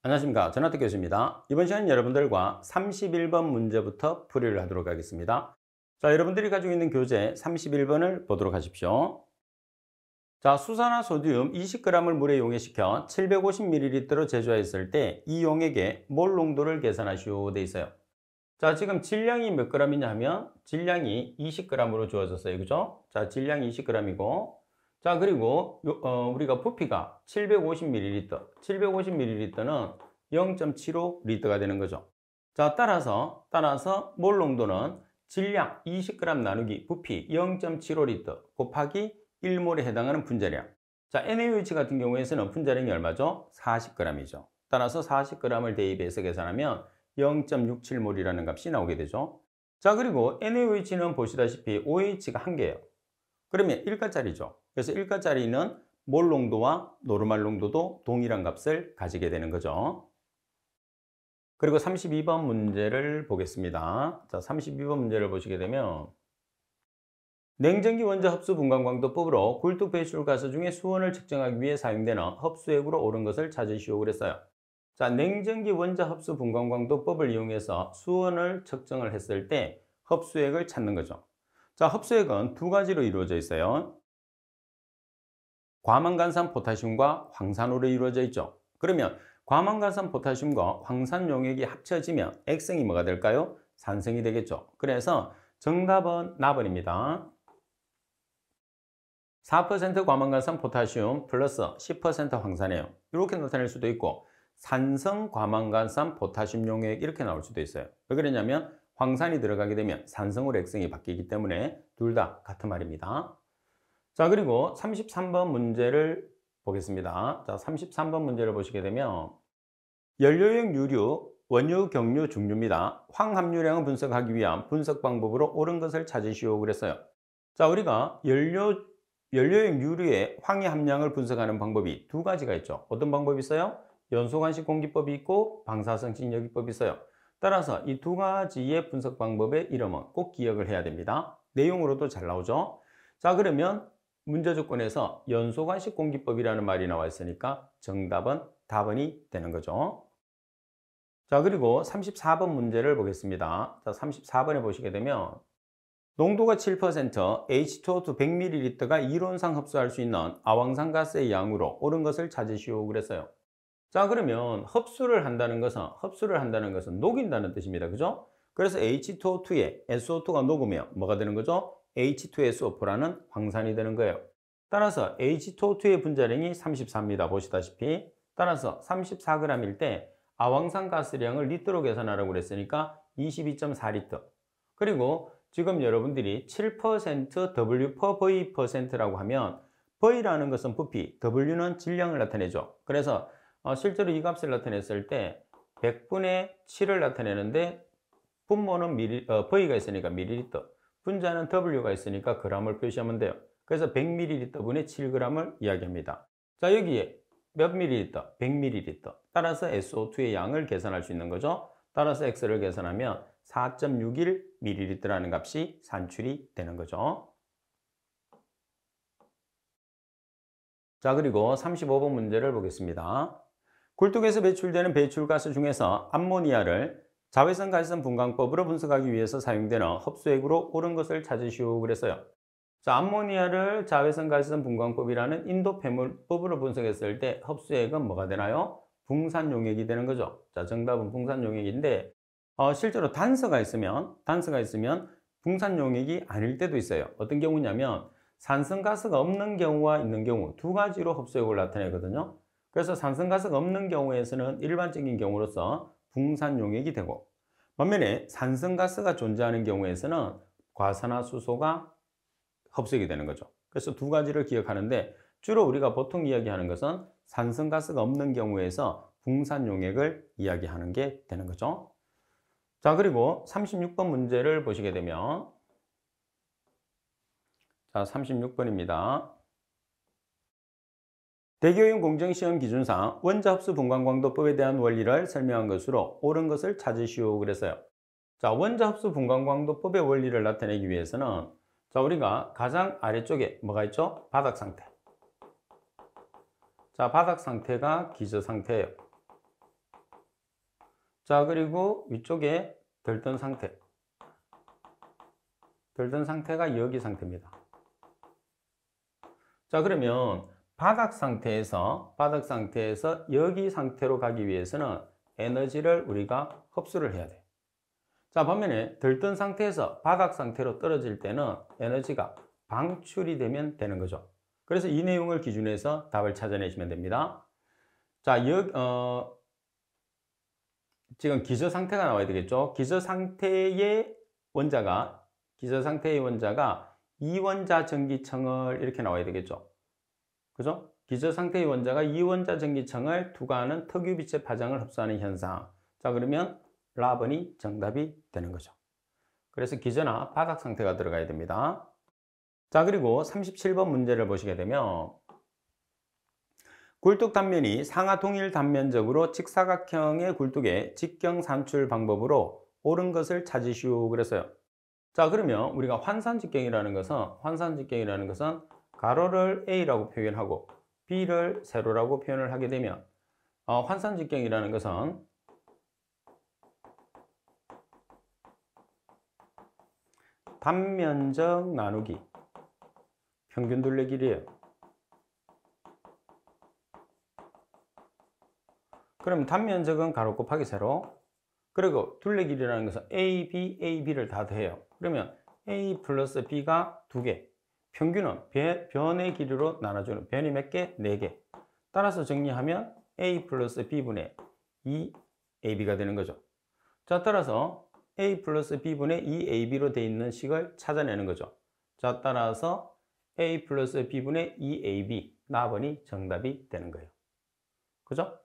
안녕하십니까. 전하태 교수입니다. 이번 시간은 여러분들과 31번 문제부터 풀이를 하도록 하겠습니다. 자, 여러분들이 가지고 있는 교재 31번을 보도록 하십시오. 자, 수산화 소듐 20g을 물에 용해시켜 750ml로 제조했을 때 이 용액의 몰 농도를 계산하시오 돼 있어요. 자, 지금 질량이 몇 g이냐 하면 질량이 20g으로 주어졌어요. 그죠? 자, 질량이 20g이고 자, 그리고 우리가 부피가 750ml, 750ml는 0.75L가 되는 거죠. 자, 따라서 몰 농도는 질량 20g 나누기 부피 0.75L 곱하기 1몰에 해당하는 분자량. 자, NaOH 같은 경우에서는 분자량이 얼마죠? 40g이죠. 따라서 40g을 대입해서 계산하면 0.67몰이라는 값이 나오게 되죠. 자, 그리고 NaOH는 보시다시피 OH가 한 개예요. 그러면 1가짜리죠. 그래서 1가짜리는 몰 농도와 노르말 농도도 동일한 값을 가지게 되는 거죠. 그리고 32번 문제를 보겠습니다. 자, 32번 문제를 보시게 되면 냉전기 원자 흡수 분광광도법으로 굴뚝 배출가스 중에 수온을 측정하기 위해 사용되는 흡수액으로 옳은 것을 찾으시오 그랬어요. 자, 냉전기 원자 흡수 분광광도법을 이용해서 수온을 측정을 했을 때 흡수액을 찾는 거죠. 자, 흡수액은 두 가지로 이루어져 있어요. 과망간산 포타슘과 황산으로 이루어져 있죠. 그러면 과망간산 포타슘과 황산 용액이 합쳐지면 액성이 뭐가 될까요? 산성이 되겠죠. 그래서 정답은 나번입니다. 4% 과망간산 포타슘 플러스 10% 황산이에요. 이렇게 나타낼 수도 있고 산성 과망간산 포타슘 용액 이렇게 나올 수도 있어요. 왜 그러냐면 황산이 들어가게 되면 산성으로 액성이 바뀌기 때문에 둘 다 같은 말입니다. 자, 그리고 33번 문제를 보겠습니다. 자, 33번 문제를 보시게 되면 연료형 유류, 원유, 경유, 중류입니다. 황 함유량을 분석하기 위한 분석 방법으로 옳은 것을 찾으시오 그랬어요. 자, 우리가 연료형 유류의 황의 함량을 분석하는 방법이 두 가지가 있죠. 어떤 방법이 있어요? 연소관식 공기법이 있고 방사성식 여기법이 있어요. 따라서 이 두 가지의 분석 방법의 이름은 꼭 기억을 해야 됩니다. 내용으로도 잘 나오죠. 자, 그러면 문제 조건에서 연소관식 공기법이라는 말이 나와 있으니까 정답은 답은이 되는 거죠. 자, 그리고 34번 문제를 보겠습니다. 자, 34번에 보시게 되면 농도가 7%, H2O2 100ml가 이론상 흡수할 수 있는 아황산 가스의 양으로 옳은 것을 찾으시오 그랬어요. 자, 그러면 흡수를 한다는 것은 녹인다는 뜻입니다. 그죠? 그래서 H2O2에 SO2가 녹으면 뭐가 되는 거죠? H2SO4라는 황산이 되는 거예요. 따라서 H2O2의 분자량이 34입니다. 보시다시피. 따라서 34g일 때 아황산 가스량을 리터로 계산하라고 그랬으니까 22.4리터. 그리고 지금 여러분들이 7% W per V %라고 하면 V라는 것은 부피, W는 질량을 나타내죠. 그래서 실제로 이 값을 나타냈을 때 100분의 7을 나타내는데 분모는 V가 있으니까 밀리리터, 분자는 W가 있으니까 g을 표시하면 돼요. 그래서 100ml 분의 7g을 이야기합니다. 자, 여기에 몇 ml? 100ml. 따라서 SO2의 양을 계산할 수 있는 거죠. 따라서 X를 계산하면 4.61ml라는 값이 산출이 되는 거죠. 자, 그리고 35번 문제를 보겠습니다. 굴뚝에서 배출되는 배출가스 중에서 암모니아를 자외선 가스성 분광법으로 분석하기 위해서 사용되는 흡수액으로 옳은 것을 찾으시오 그랬어요. 자, 암모니아를 자외선 가스성 분광법이라는 인도 폐물법으로 분석했을 때 흡수액은 뭐가 되나요? 붕산용액이 되는 거죠. 자, 정답은 붕산용액인데 실제로 단서가 있으면 붕산용액이 아닐 때도 있어요. 어떤 경우냐면 산성가스가 없는 경우와 있는 경우 두 가지로 흡수액을 나타내거든요. 그래서 산성가스가 없는 경우에서는 일반적인 경우로서 붕산용액이 되고 반면에 산성가스가 존재하는 경우에서는 과산화수소가 흡수액이 되는 거죠. 그래서 두 가지를 기억하는데 주로 우리가 보통 이야기하는 것은 산성가스가 없는 경우에서 붕산용액을 이야기하는 게 되는 거죠. 자, 그리고 36번 문제를 보시게 되면 자, 36번입니다. 대교용 공정시험 기준상 원자 흡수 분광광도법에 대한 원리를 설명한 것으로 옳은 것을 찾으시오 그랬어요. 자, 원자 흡수 분광광도법의 원리를 나타내기 위해서는 자, 우리가 가장 아래쪽에 뭐가 있죠? 바닥 상태. 자, 바닥 상태가 기저 상태예요. 자, 그리고 위쪽에 들뜬 상태. 들뜬 상태가 여기 상태입니다. 자, 그러면 바닥 상태에서 여기 상태로 가기 위해서는 에너지를 우리가 흡수를 해야 돼. 자, 반면에 들뜬 상태에서 바닥 상태로 떨어질 때는 에너지가 방출이 되면 되는 거죠. 그래서 이 내용을 기준해서 답을 찾아내시면 됩니다. 자, 지금 기저 상태가 나와야 되겠죠. 기저 상태의 원자가 이원자 전기층을 이렇게 나와야 되겠죠. 그죠? 기저 상태의 원자가 이원자 전기층을 투과하는 특유빛의 파장을 흡수하는 현상. 자, 그러면 라번이 정답이 되는 거죠. 그래서 기저나 바닥 상태가 들어가야 됩니다. 자, 그리고 37번 문제를 보시게 되면 굴뚝 단면이 상하 동일 단면적으로 직사각형의 굴뚝의 직경 산출 방법으로 옳은 것을 찾으시오 그랬어요. 자, 그러면 우리가 환산직경이라는 것은 가로를 A라고 표현하고 B를 세로라고 표현을 하게 되면 환산직경이라는 것은 단면적 나누기 평균 둘레길이에요. 그럼 단면적은 가로 곱하기 세로, 그리고 둘레길이라는 것은 AB, AB를 다 더해요. 그러면 A 플러스 B가 2개, 평균은 변의 길이로 나눠주는, 변이 몇 개? 4개. 따라서 정리하면 A 플러스 B분의 2AB가 되는 거죠. 자, 따라서 A 플러스 B분의 2AB로 되어 있는 식을 찾아내는 거죠. 자, 따라서 A 플러스 B분의 2AB, 나번이 정답이 되는 거예요. 그죠?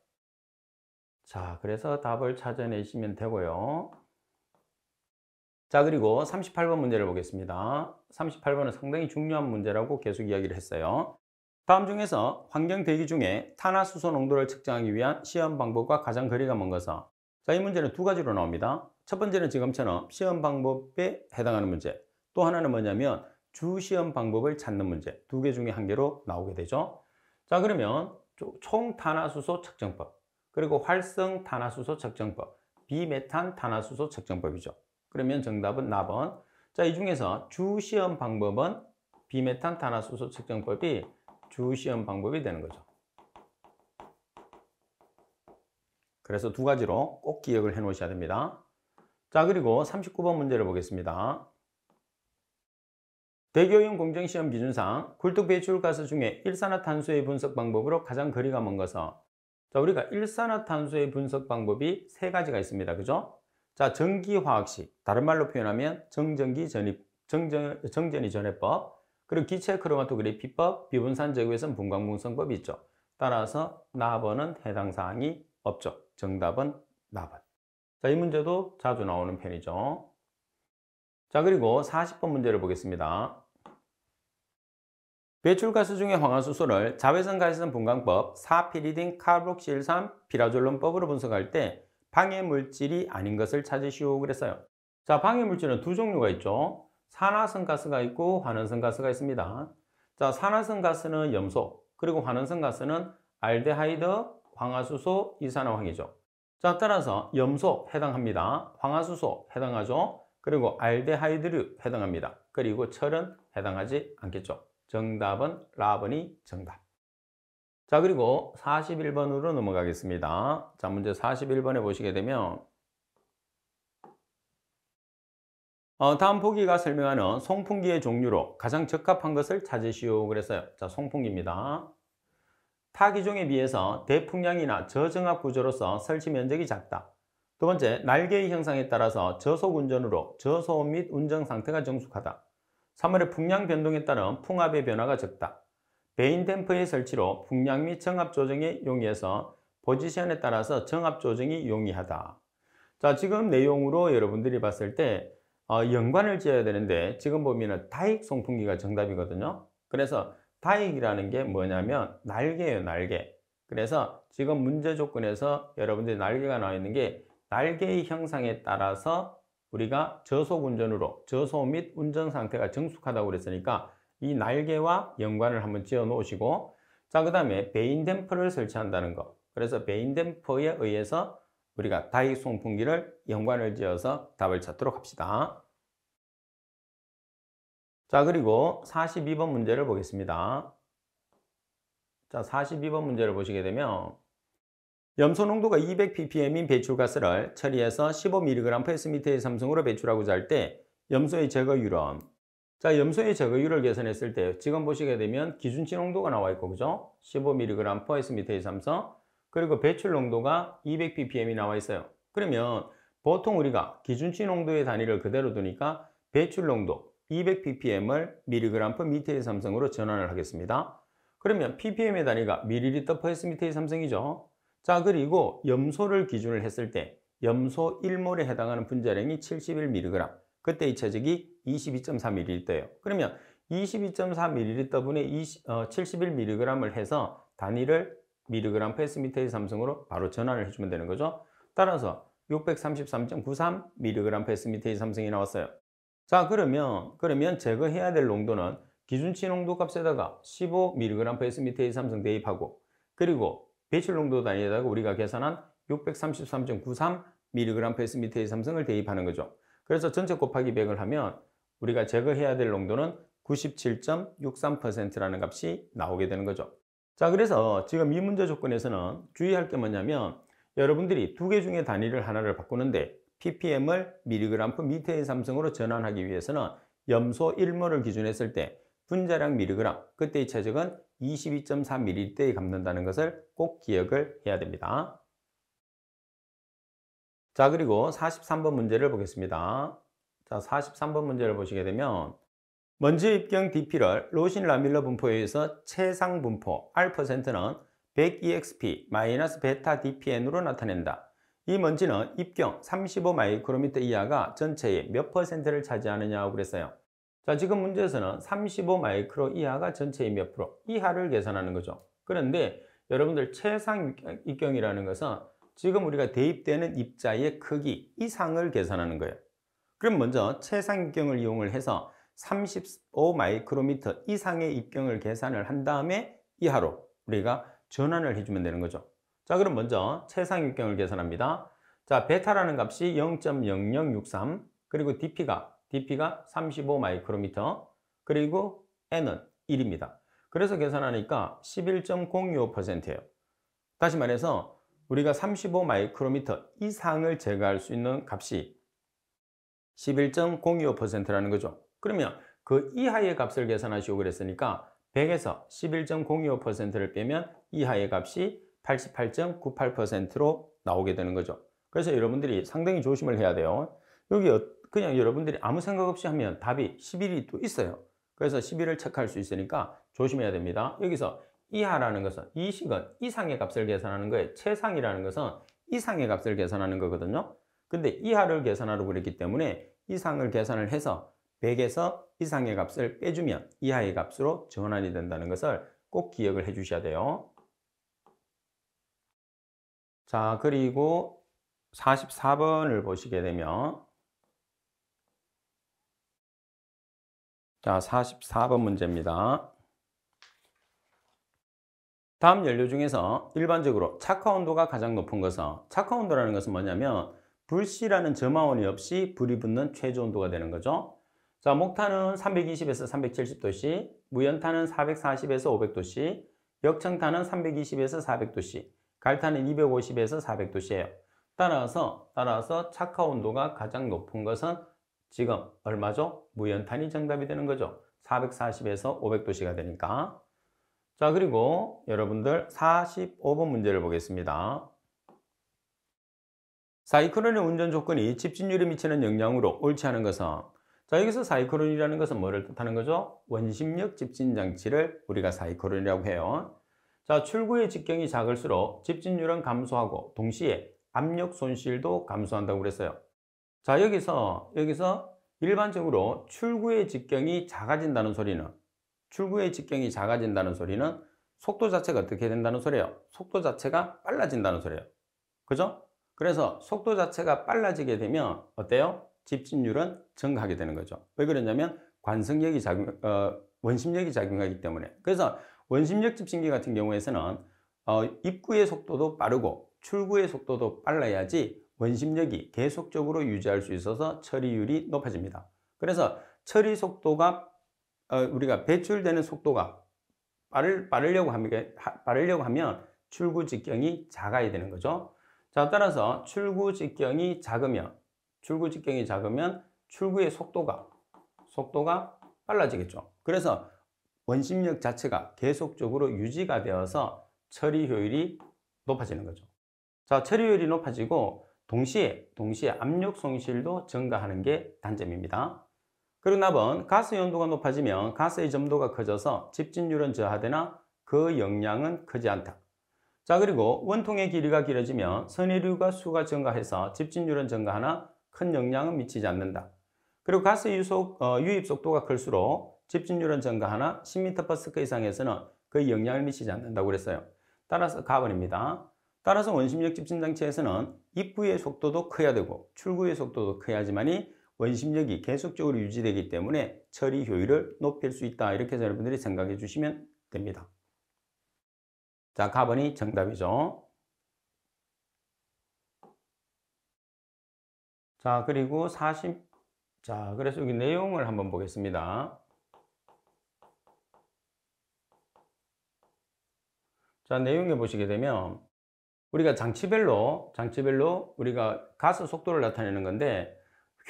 자, 그래서 답을 찾아내시면 되고요. 자, 그리고 38번 문제를 보겠습니다. 38번은 상당히 중요한 문제라고 계속 이야기를 했어요. 다음 중에서 환경 대기 중에 탄화수소 농도를 측정하기 위한 시험 방법과 가장 거리가 먼 것은? 자, 이 문제는 두 가지로 나옵니다. 첫 번째는 지금처럼 시험 방법에 해당하는 문제, 또 하나는 뭐냐면 주시험 방법을 찾는 문제, 두 개 중에 한 개로 나오게 되죠. 자, 그러면 총 탄화수소 측정법, 그리고 활성 탄화수소 측정법, 비메탄 탄화수소 측정법이죠. 그러면 정답은 나번. 자, 이 중에서 주시험 방법은 비메탄 탄화수소 측정법이 주시험 방법이 되는 거죠. 그래서 두 가지로 꼭 기억을 해 놓으셔야 됩니다. 자, 그리고 39번 문제를 보겠습니다. 대기오염 공정시험 기준상 굴뚝 배출가스 중에 일산화탄소의 분석 방법으로 가장 거리가 먼 것은? 자, 우리가 일산화탄소의 분석 방법이 세 가지가 있습니다. 그죠? 자, 전기화학식, 다른 말로 표현하면 정전이 전해법, 그리고 기체 크로마토그래피법, 비분산 제곱외선 분광분성법이 있죠. 따라서 나번은 해당 사항이 없죠. 정답은 나번. 자, 이 문제도 자주 나오는 편이죠. 자, 그리고 40번 문제를 보겠습니다. 배출가스 중에 황화수소를 자외선 가시성 분광법 4피리딘 카르복실산 피라졸론법으로 분석할 때 방해물질이 아닌 것을 찾으시오 그랬어요. 자, 방해물질은 두 종류가 있죠. 산화성 가스가 있고 환원성 가스가 있습니다. 자, 산화성 가스는 염소, 그리고 환원성 가스는 알데하이드, 황화수소, 이산화황이죠. 자, 따라서 염소 해당합니다. 황화수소 해당하죠. 그리고 알데하이드류 해당합니다. 그리고 철은 해당하지 않겠죠. 정답은 라번이 정답. 자, 그리고 41번으로 넘어가겠습니다. 자, 문제 41번에 보시게 되면 다음 보기가 설명하는 송풍기의 종류로 가장 적합한 것을 찾으시오 그랬어요. 자, 송풍기입니다. 타 기종에 비해서 대풍량이나 저정압 구조로서 설치 면적이 작다. 두 번째, 날개의 형상에 따라서 저속 운전으로 저소음 및 운전 상태가 정숙하다. 3월의 풍량 변동에 따른 풍압의 변화가 적다. 베인 댐퍼의 설치로 풍량 및 정압 조정에 용이해서 포지션에 따라서 정압 조정이 용이하다. 자, 지금 내용으로 여러분들이 봤을 때 연관을 지어야 되는데 지금 보면은 다익 송풍기가 정답이거든요. 그래서 다익이라는 게 뭐냐면 날개예요, 날개. 그래서 지금 문제 조건에서 여러분들이 날개가 나와 있는 게 날개의 형상에 따라서 우리가 저속 운전으로 저소음 및 운전 상태가 정숙하다고 그랬으니까 이 날개와 연관을 한번 지어 놓으시고, 자, 그 다음에 베인 댐퍼를 설치한다는 거. 그래서 베인 댐퍼에 의해서 우리가 다익 송풍기를 연관을 지어서 답을 찾도록 합시다. 자, 그리고 42번 문제를 보겠습니다. 자, 42번 문제를 보시게 되면 염소 농도가 200ppm인 배출가스를 처리해서 15mg/s의 삼성으로 배출하고자 할 때 염소의 제거율은, 자, 염소의 제거율을 계산했을 때 지금 보시게 되면 기준치 농도가 나와 있고, 그죠? 15mg/s의 삼성, 그리고 배출 농도가 200ppm이 나와 있어요. 그러면 보통 우리가 기준치 농도의 단위를 그대로 두니까 배출 농도 200ppm을 mg/m의 삼성으로 전환을 하겠습니다. 그러면 ppm의 단위가 ml/s의 삼성이죠. 자, 그리고 염소를 기준을 했을 때 염소 1몰에 해당하는 분자량이 71mg, 그때의 체적이 22.4ml예요. 그러면 22.4ml분의 71mg을 해서 단위를 mg/s의 삼성으로 바로 전환을 해주면 되는 거죠. 따라서 633.93mg/s의 삼성이 나왔어요. 자, 그러면 제거해야 될 농도는 기준치 농도 값에다가 15mg/s의 삼성 대입하고, 그리고 배출 농도 단위에다가 우리가 계산한 633.93mg/s의 삼성을 대입하는 거죠. 그래서 전체 곱하기 100을 하면 우리가 제거해야 될 농도는 97.63%라는 값이 나오게 되는 거죠. 자, 그래서 지금 이 문제 조건에서는 주의할 게 뭐냐면 여러분들이 두 개 중에 단위를 하나를 바꾸는데 ppm을 mg/m의 삼성으로 전환하기 위해서는 염소 1몰을 기준했을 때 분자량 mg, 그때의 체적은 22.4ml에 갚는다는 것을 꼭 기억을 해야 됩니다. 자, 그리고 43번 문제를 보겠습니다. 자, 43번 문제를 보시게 되면 먼지 입경 dp를 로신 라밀러 분포에 의해서 최상 분포 R%는 100exp-베타 dpn으로 나타낸다. 이 먼지는 입경 35마이크로미터 이하가 전체의 몇 %를 차지하느냐고 그랬어요. 자, 지금 문제에서는 35마이크로 이하가 전체의 몇 프로 이하를 계산하는 거죠. 그런데 여러분들 최상 입경이라는 것은 지금 우리가 대입되는 입자의 크기 이상을 계산하는 거예요. 그럼 먼저 최상 입경을 이용을 해서 35마이크로미터 이상의 입경을 계산을 한 다음에 이하로 우리가 전환을 해주면 되는 거죠. 자, 그럼 먼저 최상 입경을 계산합니다. 자, 베타라는 값이 0.0063, 그리고 dp가 35마이크로미터, 그리고 n은 1입니다. 그래서 계산하니까 11.025%예요. 다시 말해서 우리가 35마이크로미터 이상을 제거할 수 있는 값이 11.025%라는 거죠. 그러면 그 이하의 값을 계산하시고 그랬으니까 100에서 11.025%를 빼면 이하의 값이 88.98%로 나오게 되는 거죠. 그래서 여러분들이 상당히 조심을 해야 돼요. 여기 그냥 여러분들이 아무 생각 없이 하면 답이 11이 또 있어요. 그래서 11을 체크할 수 있으니까 조심해야 됩니다. 여기서 이하라는 것은 이 식은 이상의 값을 계산하는 거예요. 최상이라는 것은 이상의 값을 계산하는 거거든요. 근데 이하를 계산하려고 그랬기 때문에 이상을 계산을 해서 100에서 이상의 값을 빼주면 이하의 값으로 전환이 된다는 것을 꼭 기억을 해 주셔야 돼요. 자, 그리고 44번을 보시게 되면, 자, 44번 문제입니다. 다음 연료 중에서 일반적으로 착화 온도가 가장 높은 것은, 착화 온도라는 것은 뭐냐면 불씨라는 점화원이 없이 불이 붙는 최저 온도가 되는 거죠. 자, 목탄은 320에서 370도씨, 무연탄은 440에서 500도씨, 역청탄은 320에서 400도씨, 갈탄은 250에서 400도씨예요. 따라서 착화 온도가 가장 높은 것은 지금 얼마죠? 무연탄이 정답이 되는 거죠. 440에서 500도씨가 되니까. 자, 그리고 여러분들 45번 문제를 보겠습니다. 사이클론의 운전 조건이 집진율에 미치는 영향으로 옳지 않은 것은, 자, 여기서 사이클론이라는 것은 뭐를 뜻하는 거죠? 원심력 집진 장치를 우리가 사이클론이라고 해요. 자, 출구의 직경이 작을수록 집진율은 감소하고 동시에 압력 손실도 감소한다고 그랬어요. 자, 여기서 일반적으로 출구의 직경이 작아진다는 소리는 속도 자체가 어떻게 된다는 소리예요? 속도 자체가 빨라진다는 소리예요. 그죠? 그래서 속도 자체가 빨라지게 되면 어때요? 집진율은 증가하게 되는 거죠. 왜 그러냐면 원심력이 작용하기 때문에. 그래서 원심력 집진기 같은 경우에서는 입구의 속도도 빠르고 출구의 속도도 빨라야지 원심력이 계속적으로 유지할 수 있어서 처리율이 높아집니다. 그래서 처리 속도가 우리가 배출되는 속도가 빠르려고 하면 출구 직경이 작아야 되는 거죠. 자, 따라서 출구 직경이 작으면 출구의 속도가 빨라지겠죠. 그래서 원심력 자체가 계속적으로 유지가 되어서 처리 효율이 높아지는 거죠. 자, 처리 효율이 높아지고 동시에 압력 손실도 증가하는 게 단점입니다. 그리고 나번 가스 연도가 높아지면 가스의 점도가 커져서 집진율은 저하되나 그 영향은 크지 않다. 자, 그리고 원통의 길이가 길어지면 선해류가 수가 증가해서 집진율은 증가하나 큰 영향은 미치지 않는다. 그리고 가스 유입 속도가 클수록 집진율은 증가하나 10m/s 이상에서는 거의 영향을 미치지 않는다고 그랬어요. 따라서 가번입니다. 따라서 원심력 집진 장치에서는 입구의 속도도 커야 되고 출구의 속도도 커야지만이 원심력이 계속적으로 유지되기 때문에 처리 효율을 높일 수 있다. 이렇게 해서 여러분들이 생각해 주시면 됩니다. 자, 가번이 정답이죠. 자, 그리고 그래서 여기 내용을 한번 보겠습니다. 자, 내용에 보시게 되면 우리가 장치별로 우리가 가스 속도를 나타내는 건데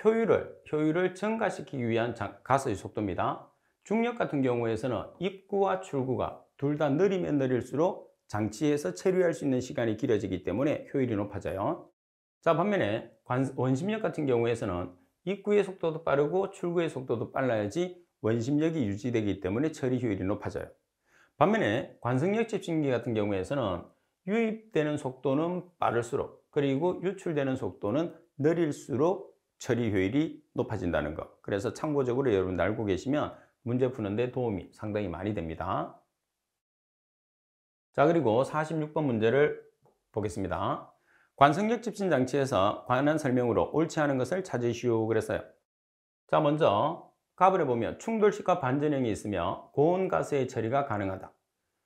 효율을 증가시키기 위한 가스의 속도입니다. 중력 같은 경우에서는 입구와 출구가 둘 다 느리면 느릴수록 장치에서 처리할 수 있는 시간이 길어지기 때문에 효율이 높아져요. 자, 반면에 원심력 같은 경우에서는 입구의 속도도 빠르고 출구의 속도도 빨라야지 원심력이 유지되기 때문에 처리 효율이 높아져요. 반면에 관성력 집진기 같은 경우에서는 유입되는 속도는 빠를수록 그리고 유출되는 속도는 느릴수록 처리 효율이 높아진다는 것. 그래서 참고적으로 여러분 알고 계시면 문제 푸는데 도움이 상당히 많이 됩니다. 자, 그리고 46번 문제를 보겠습니다. 관성력 집진 장치에서 관한 설명으로 옳지 않은 것을 찾으시오 그랬어요. 자, 먼저 가번에 보면 충돌식과 반전형이 있으며 고온 가스의 처리가 가능하다.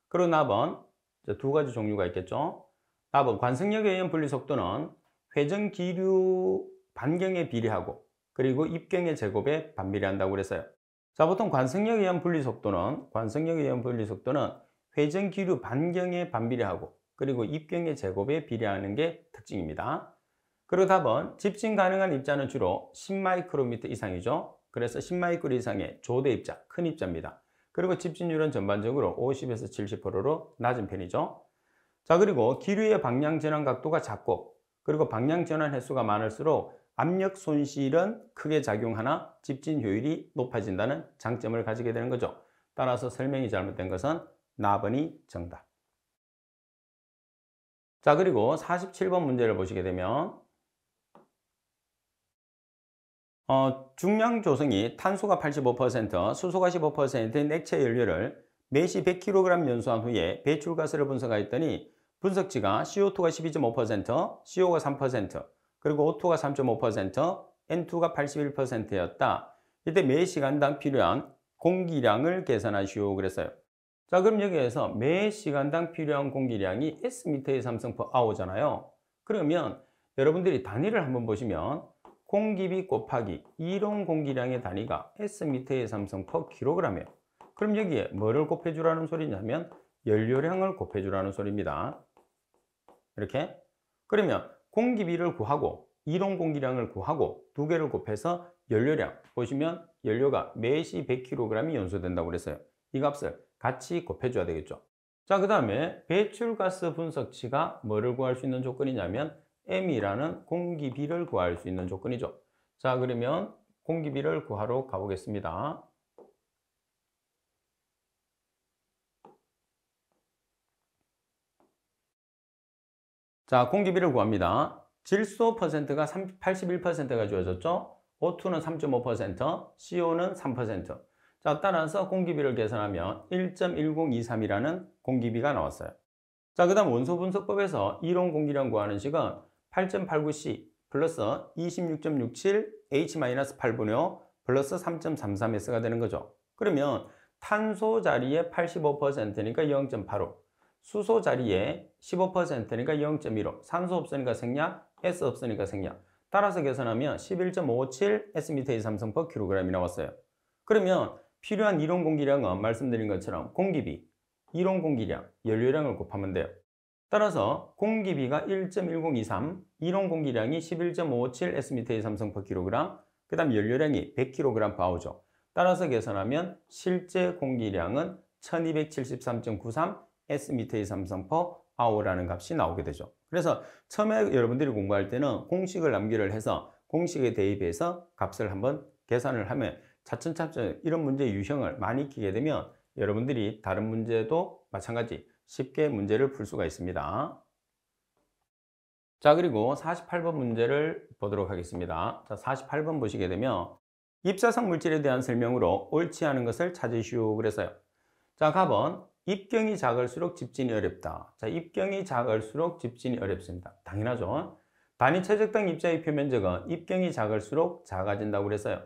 그리고 나번 두 가지 종류가 있겠죠. 나번 관성력에 의한 분리 속도는 회전 기류 반경에 비례하고 그리고 입경의 제곱에 반비례한다고 그랬어요. 자, 보통 관성력에 의한 분리 속도는 회전 기류 반경에 반비례하고 그리고 입경의 제곱에 비례하는 게 특징입니다. 그리고 답은 집진 가능한 입자는 주로 10마이크로미터 이상이죠. 그래서 10마이크로 이상의 조대 입자, 큰 입자입니다. 그리고 집진율은 전반적으로 50에서 70%로 낮은 편이죠. 자, 그리고 기류의 방향 전환 각도가 작고 그리고 방향 전환 횟수가 많을수록 압력 손실은 크게 작용하나 집진 효율이 높아진다는 장점을 가지게 되는 거죠. 따라서 설명이 잘못된 것은 나번이 정답. 자, 그리고 47번 문제를 보시게 되면 중량 조성이 탄소가 85%, 수소가 15%인 액체 연료를 매시 100kg 연소한 후에 배출가스를 분석하였더니 분석치가 CO2가 12.5%, CO가 3%, 그리고 O2가 3.5%, N2가 81%였다. 이때 매 시간당 필요한 공기량을 계산하시오 그랬어요. 자, 그럼 여기에서 매 시간당 필요한 공기량이 Sm의 삼성/h잖아요. 그러면 여러분들이 단위를 한번 보시면 공기비 곱하기 이론 공기량의 단위가 Sm의 삼성/kg이에요. 그럼 여기에 뭐를 곱해주라는 소리냐면 연료량을 곱해주라는 소리입니다. 이렇게. 그러면 공기비를 구하고 이론 공기량을 구하고 두 개를 곱해서 연료량 보시면 연료가 매시 100kg이 연소된다고 그랬어요. 이 값을 같이 곱해줘야 되겠죠. 자, 그 다음에 배출가스 분석치가 뭐를 구할 수 있는 조건이냐면 M이라는 공기비를 구할 수 있는 조건이죠. 자, 그러면 공기비를 구하러 가보겠습니다. 자, 공기비를 구합니다. 질소 퍼센트가 81%가 주어졌죠. O2는 3.5%, CO는 3%. 자, 따라서 공기비를 계산하면 1.1023이라는 공기비가 나왔어요. 자, 그 다음 원소분석법에서 이론 공기량 구하는 식은 8.89C 플러스 26.67 H-8분의 5 플러스 3.33S가 되는 거죠. 그러면 탄소 자리에 85%니까 0.85, 수소 자리에 15%니까 0.15, 산소 없으니까 생략, S 없으니까 생략. 따라서 계산하면 11.57 S/m3/kg이 나왔어요. 그러면 필요한 이론 공기량은 말씀드린 것처럼 공기비, 이론 공기량, 연료량을 곱하면 돼요. 따라서 공기비가 1.1023, 이론 공기량이 11.57 S/m3/kg, 그 다음 연료량이 100kg/h죠. 따라서 계산하면 실제 공기량은 1273.93 S/m3/h라는 값이 나오게 되죠. 그래서 처음에 여러분들이 공부할 때는 공식을 암기를 해서 공식에 대입해서 값을 한번 계산을 하면 차츰차츰 이런 문제 유형을 많이 익히게 되면 여러분들이 다른 문제도 마찬가지 쉽게 문제를 풀 수가 있습니다. 자, 그리고 48번 문제를 보도록 하겠습니다. 자, 48번 보시게 되면 입자성 물질에 대한 설명으로 옳지 않은 것을 찾으시오 그래서요. 자, 가번 입경이 작을수록 집진이 어렵다. 자, 입경이 작을수록 집진이 어렵습니다. 당연하죠. 단위 최적당 입자의 표면적은 입경이 작을수록 작아진다고 그랬어요.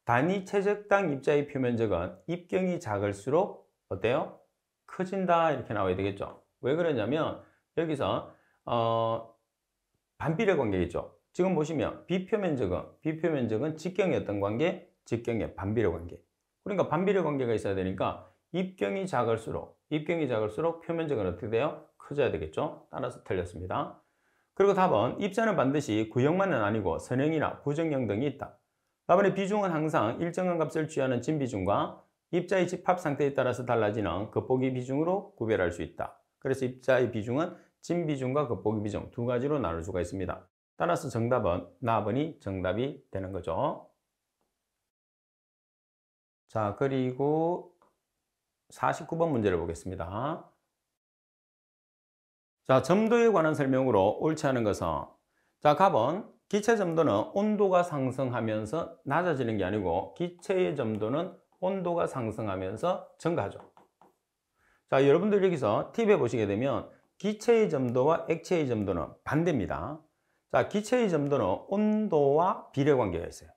단위 최적당 입자의 표면적은 입경이 작을수록 어때요? 커진다 이렇게 나와야 되겠죠. 왜 그러냐면 여기서 반비례 관계겠죠. 지금 보시면 비표면적은 직경의 어떤 관계? 직경의 반비례 관계. 그러니까 반비례 관계가 있어야 되니까 입경이 작을수록 표면적은 어떻게 돼요? 커져야 되겠죠. 따라서 틀렸습니다. 그리고 답은 입자는 반드시 구형만은 아니고 선형이나 부정형 등이 있다. 답안의 비중은 항상 일정한 값을 취하는 진비중과 입자의 집합 상태에 따라서 달라지는 겉보기 비중으로 구별할 수 있다. 그래서 입자의 비중은 진비중과 겉보기 비중 두 가지로 나눌 수가 있습니다. 따라서 정답은 나번이 정답이 되는 거죠. 자, 그리고 49번 문제를 보겠습니다. 자, 점도에 관한 설명으로 옳지 않은 것은, 자, 답은 기체 점도는 온도가 상승하면서 낮아지는 게 아니고 기체의 점도는 온도가 상승하면서 증가하죠. 자, 여러분들 여기서 팁에 보시게 되면 기체의 점도와 액체의 점도는 반대입니다. 자, 기체의 점도는 온도와 비례 관계가 있어요.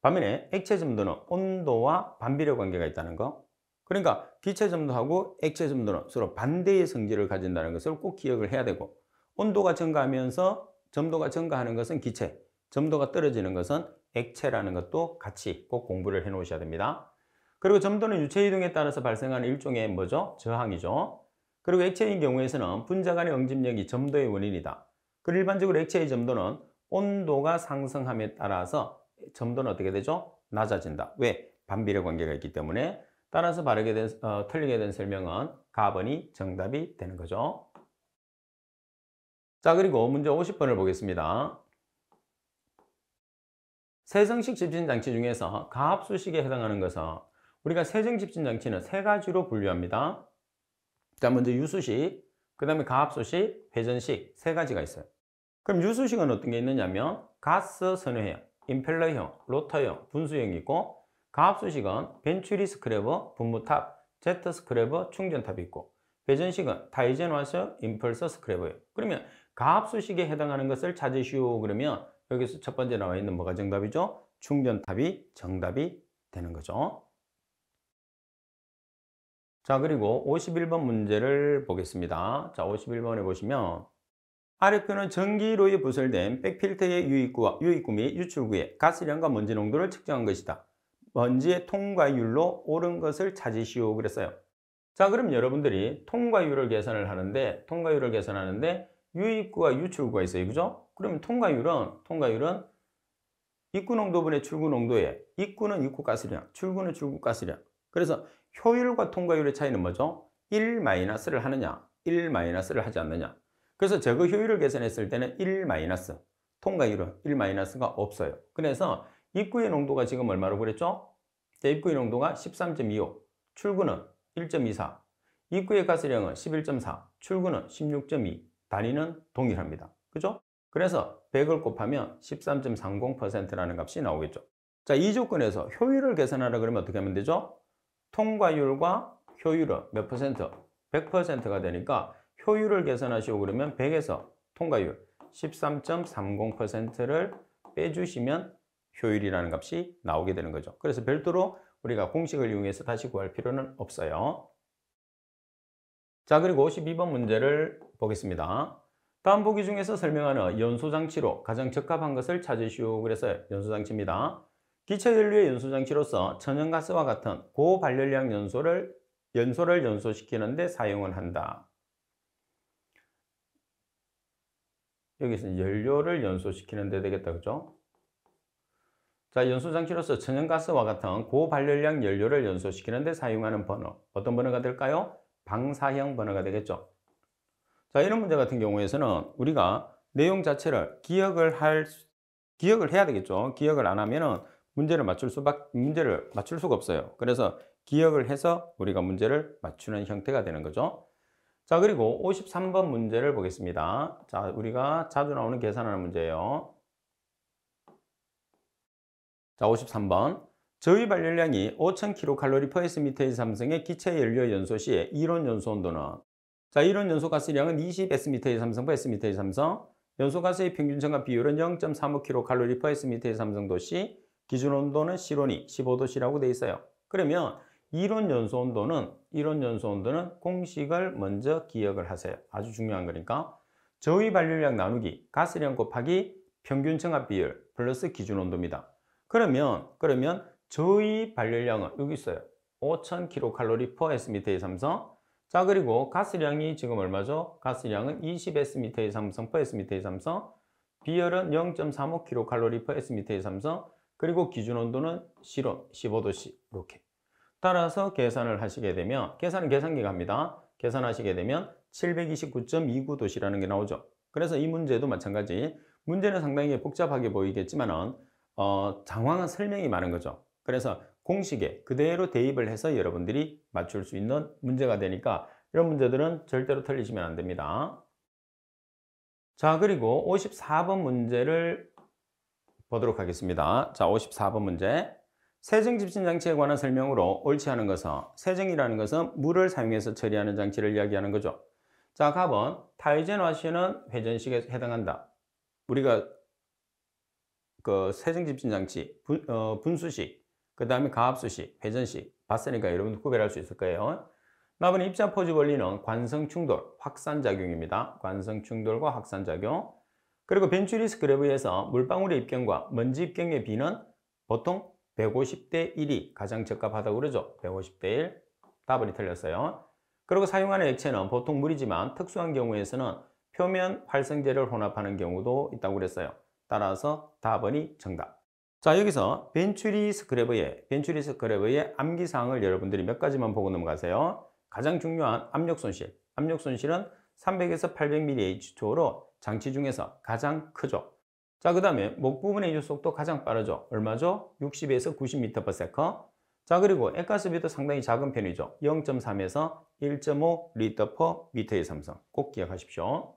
반면에 액체 점도는 온도와 반비례 관계가 있다는 거. 그러니까 기체 점도하고 액체 점도는 서로 반대의 성질을 가진다는 것을 꼭 기억을 해야 되고, 온도가 증가하면서 점도가 증가하는 것은 기체, 점도가 떨어지는 것은 액체라는 것도 같이 꼭 공부를 해 놓으셔야 됩니다. 그리고 점도는 유체 이동에 따라서 발생하는 일종의 뭐죠? 저항이죠. 그리고 액체인 경우에서는 분자 간의 응집력이 점도의 원인이다. 그리고 일반적으로 액체의 점도는 온도가 상승함에 따라서 점도는 어떻게 되죠? 낮아진다. 왜? 반비례 관계가 있기 때문에. 따라서 틀리게 된 설명은 가번이 정답이 되는 거죠. 자, 그리고 문제 50번을 보겠습니다. 세정식 집진장치 중에서 가압수식에 해당하는 것은 우리가 세정 집진장치는 세 가지로 분류합니다. 자, 먼저 유수식, 그 다음에 가압수식, 회전식 세 가지가 있어요. 그럼 유수식은 어떤 게 있느냐면 가스 선회형, 임펠러형, 로터형, 분수형이 있고, 가압수식은 벤츄리 스크래버, 분무탑, 제트 스크래버, 충전탑이 있고, 회전식은 타이젠 와셔, 임펄서 스크래버예요. 그러면 가압수식에 해당하는 것을 찾으시오 그러면 여기서 첫 번째 나와 있는 뭐가 정답이죠? 충전탑이 정답이 되는 거죠. 자, 그리고 51번 문제를 보겠습니다. 자, 51번에 보시면 아래표는 전기로에 부설된 백필터의 유입구 및 유출구의 가스량과 먼지 농도를 측정한 것이다. 먼지의 통과율로 옳은 것을 찾으시오 그랬어요. 자, 그럼 여러분들이 통과율을 계산하는데 유입구와 유출구가 있어요. 그죠? 그럼 통과율은 입구 농도분의 출구 농도에 입구는 입구 가스량, 출구는 출구 가스량. 그래서 효율과 통과율의 차이는 뭐죠? 1-를 하느냐, 1-를 하지 않느냐. 그래서 저거 효율을 계산했을 때는 1-, 통과율은 1-가 없어요. 그래서 입구의 농도가 지금 얼마로 그랬죠? 입구의 농도가 13.25, 출구는 1.24, 입구의 가스량은 11.4, 출구는 16.2, 단위는 동일합니다. 그죠? 그래서 100을 곱하면 13.30%라는 값이 나오겠죠. 자, 이 조건에서 효율을 계산하라 그러면 어떻게 하면 되죠? 통과율과 효율은 몇 퍼센트? 100%가 되니까 효율을 계산하시고 그러면 100에서 통과율 13.30%를 빼주시면 효율이라는 값이 나오게 되는 거죠. 그래서 별도로 우리가 공식을 이용해서 다시 구할 필요는 없어요. 자, 그리고 52번 문제를 보겠습니다. 다음 보기 중에서 설명하는 연소장치로 가장 적합한 것을 찾으시오. 그래서 연소장치입니다. 기체연료의 연소장치로서 천연가스와 같은 고발열량 연소를 연소시키는 데 사용을 한다. 여기서 연료를 연소시키는 데 되겠다. 그죠? 자, 연소장치로서 천연가스와 같은 고발열량 연료를 연소시키는 데 사용하는 번호. 어떤 번호가 될까요? 방사형 번호가 되겠죠. 자, 이런 문제 같은 경우에서는 우리가 내용 자체를 기억을 해야 되겠죠. 기억을 안 하면은 문제를 맞출 수가 없어요. 그래서 기억을 해서 우리가 문제를 맞추는 형태가 되는 거죠. 자, 그리고 53번 문제를 보겠습니다. 자, 우리가 자주 나오는 계산하는 문제예요. 자, 53번. 저위 발열량이 5000kcal/sm의 삼성의 기체 연료 연소 시에 이론 연소 온도는, 자, 이론 연소 가스량은 20sm의 삼성 sm의 삼성, 연소 가스의 평균 점과 비율은 0.35kcal/sm의 삼성도 시, 기준 온도는 실온이 15도씨라고 돼 있어요. 그러면 이론 연소 온도는 공식을 먼저 기억을 하세요. 아주 중요한 거니까. 저위 발열량 나누기 가스량 곱하기 평균 정합 비율 플러스 기준 온도입니다. 그러면 저희 발열량은 여기 있어요. 5000kcal/sm의 삼성. 자, 그리고 가스량이 지금 얼마죠? 가스량은 20sm의 삼성 sm의 삼성. 비열은 0.35kcal/sm의 삼성. 그리고 기준 온도는 실온 15도씨. 이렇게. 따라서 계산을 하시게 되면, 계산은 계산기가 합니다. 계산하시게 되면 729.29도씨라는 게 나오죠. 그래서 이 문제도 마찬가지. 문제는 상당히 복잡하게 보이겠지만은 장황한 설명이 많은 거죠. 그래서 공식에 그대로 대입을 해서 여러분들이 맞출 수 있는 문제가 되니까 이런 문제들은 절대로 틀리시면 안 됩니다. 자, 그리고 54번 문제를 보도록 하겠습니다. 자, 54번 문제. 세정 집신 장치에 관한 설명으로 옳지 않은 것은, 세정이라는 것은 물을 사용해서 처리하는 장치를 이야기하는 거죠. 자, 답은 타이젠 와시는 회전식에 해당한다. 우리가 그 세정 집신 장치, 분수식, 그 다음에 가압수식, 회전식 봤으니까 여러분들 구별할 수 있을 거예요. 답은 입자 포즈 원리는 관성 충돌, 확산 작용입니다. 관성 충돌과 확산 작용. 그리고 벤츄리스 그래브에서 물방울의 입경과 먼지 입경의 비는 보통 150대 1이 가장 적합하다고 그러죠. 150대 1. 답은 틀렸어요. 그리고 사용하는 액체는 보통 물이지만 특수한 경우에서는 표면 활성제를 혼합하는 경우도 있다고 그랬어요. 따라서 답은이 정답. 자, 여기서 벤츄리 스크래버의 암기사항을 여러분들이 몇 가지만 보고 넘어가세요. 가장 중요한 압력 손실. 압력 손실은 300에서 800mAh 초로 장치 중에서 가장 크죠. 자, 그 다음에 목 부분의 이주 속도 가장 빠르죠. 얼마죠? 60에서 90m/s. 자, 그리고 액가스비도 상당히 작은 편이죠. 0.3에서 1.5 L/m의 삼성. 꼭 기억하십시오.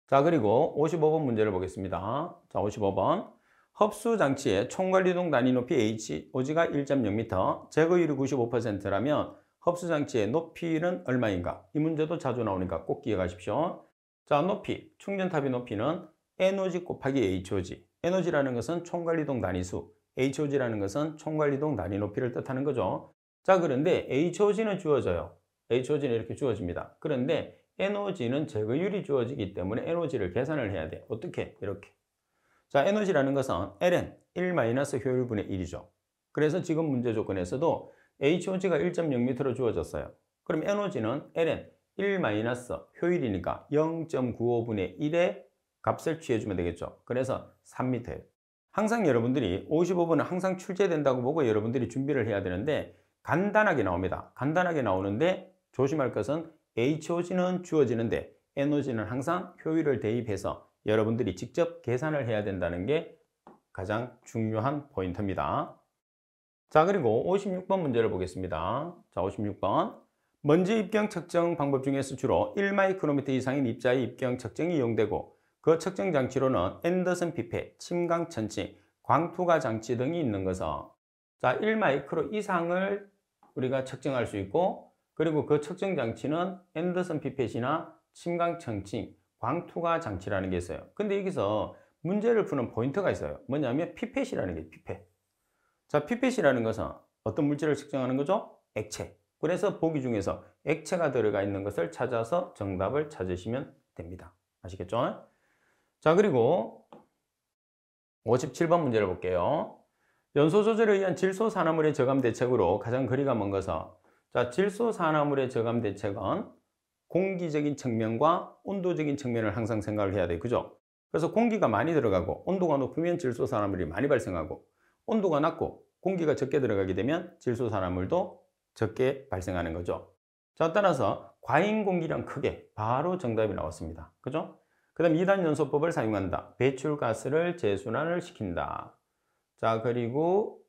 자, 그리고 55번 문제를 보겠습니다. 자, 55번. 흡수 장치의 총관리동 단위 높이 HOG가 1.0m, 제거율이 95%라면 흡수 장치의 높이는 얼마인가? 이 문제도 자주 나오니까 꼭 기억하십시오. 자, 높이, 충전탑의 높이는 NOG 곱하기 HOG. NOG라는 것은 총관리동 단위수, HOG라는 것은 총관리동 단위 높이를 뜻하는 거죠. 자, 그런데 HOG는 주어져요. HOG는 이렇게 주어집니다. 그런데 NOG는 제거율이 주어지기 때문에 NOG를 계산을 해야 돼. 어떻게? 이렇게. 자, NOG라는 것은 ln 1- 효율분의 1이죠. 그래서 지금 문제 조건에서도 HOG가 1.0m로 주어졌어요. 그럼 NOG는 ln 1- 효율이니까 0.95분의 1의 값을 취해주면 되겠죠. 그래서 3m예요. 항상 여러분들이 55번은 항상 출제된다고 보고 여러분들이 준비를 해야 되는데 간단하게 나옵니다. 간단하게 나오는데 조심할 것은 HOG는 주어지는데 NOG는 항상 효율을 대입해서 여러분들이 직접 계산을 해야 된다는 게 가장 중요한 포인트입니다. 자, 그리고 56번 문제를 보겠습니다. 자, 56번. 먼지 입경 측정 방법 중에서 주로 1마이크로미터 이상인 입자의 입경 측정이 이용되고 그 측정 장치로는 앤더슨 피펫, 침강 천칭, 광투과 장치 등이 있는 것은, 자, 1마이크로 이상을 우리가 측정할 수 있고 그리고 그 측정 장치는 앤더슨 피펫이나 침강 천칭, 광투과 장치라는 게 있어요. 근데 여기서 문제를 푸는 포인트가 있어요. 뭐냐면 피펫이라는 게 피펫. 자, 피펫이라는 것은 어떤 물질을 측정하는 거죠? 액체. 그래서 보기 중에서 액체가 들어가 있는 것을 찾아서 정답을 찾으시면 됩니다. 아시겠죠? 자, 그리고 57번 문제를 볼게요. 연소 조절에 의한 질소산화물의 저감 대책으로 가장 거리가 먼 것은, 자, 질소산화물의 저감 대책은 공기적인 측면과 온도적인 측면을 항상 생각을 해야 돼요. 그죠? 그래서 공기가 많이 들어가고 온도가 높으면 질소산화물이 많이 발생하고, 온도가 낮고 공기가 적게 들어가게 되면 질소산화물도 적게 발생하는 거죠. 자, 따라서 과잉 공기량 크게 바로 정답이 나왔습니다. 그죠? 그 다음 2단 연소법을 사용한다. 배출가스를 재순환을 시킨다. 자, 그리고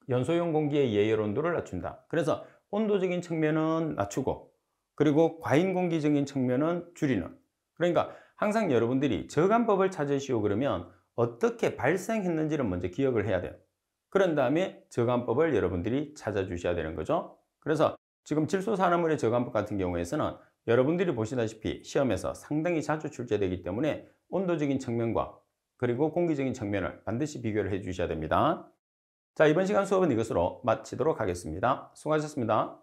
연소용 공기의 예열 온도를 낮춘다. 그래서 온도적인 측면은 낮추고, 그리고 과잉 공기적인 측면은 줄이는. 그러니까 항상 여러분들이 저감법을 찾으시오 그러면 어떻게 발생했는지를 먼저 기억을 해야 돼요. 그런 다음에 저감법을 여러분들이 찾아주셔야 되는 거죠. 그래서 지금 질소산화물의 저감법 같은 경우에서는 여러분들이 보시다시피 시험에서 상당히 자주 출제되기 때문에 온도적인 측면과 그리고 공기적인 측면을 반드시 비교를 해 주셔야 됩니다. 자, 이번 시간 수업은 이것으로 마치도록 하겠습니다. 수고하셨습니다.